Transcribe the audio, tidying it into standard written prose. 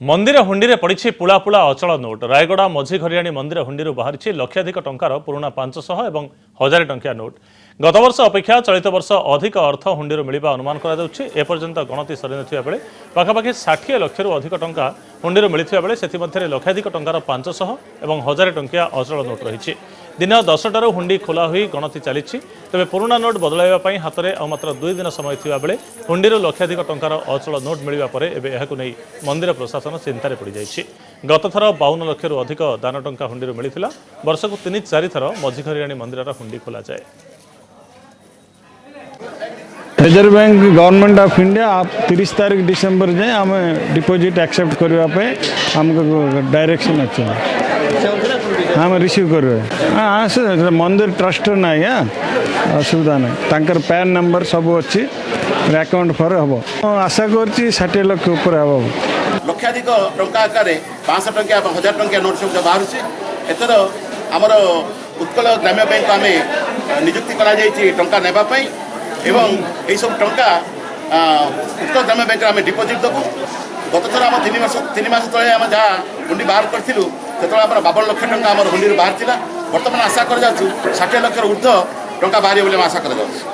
मंदिर हुंडी पड़ी पुला पुला अचल नोट। रायगड़ा मझी घरियाणी मंदिर हुंडी बाहरी लक्षाधिक टंकार पुराणा 500 और 1000 टंकिया नोट। गत वर्ष अपेक्षा चलित वर्ष अधिक अर्थ हुंडी मिलवा अनुमान करपर्यंत गणति सरी ना बेले पाखापाखि 60 लाख अधिक टंका हुंडी मिलता बेले से लक्षाधिक टंकार 500 और 1000 टंकिया अचल नोट रही। दिन 10टार हुंडी खोला हुई गणति चली तेज पुराणा नोट बदलवाई हाथ में मात्र 2 दिन समय थिबा बेले हुंडी लक्षाधिक टंकार अचल नोट मिलवा पर एबे एहाकु नै मंदिर प्रशासन चिंतार पड़ जाइछि। गत थर 52 लाख अधिक दान टंका हुंडी मिलता। वर्ष को 3-4 थर मझी घरियाणी मंदिर हुंडी खोला जाए। Reserve bank government of India 30 तारीख डिसेंबर जाए आम डिपॉजिट एक्सेप्ट करने आमको डायरेक्शन अच्छे हम रिसीव करें। हाँ से मंदिर ट्रस्ट ना असुविधा ना तांकर पैन नंबर सब अच्छी अकाउंट फर हम आशा कर 60 लाख ऊपर हम लक्षाधिक टंका आकार 500 टंकिया 1000 टंकिया नोट सब बाहर एथर आमर उत्कल ग्राम्य बैंक आम नियुक्ति टंका नेबाई एवं यही सब टंका उत्कल ग्राम्य बैंक आम डिपोजिट देवु। गत थर आम 3 मास तले आम जहाँ हुंडी बाहर करूँ से 52 लाख टंका आम हुंडी बाहर था। बर्तमान आशा कर 60 लाख ऊर्ध्व टंका बाहर बोली आशा कर।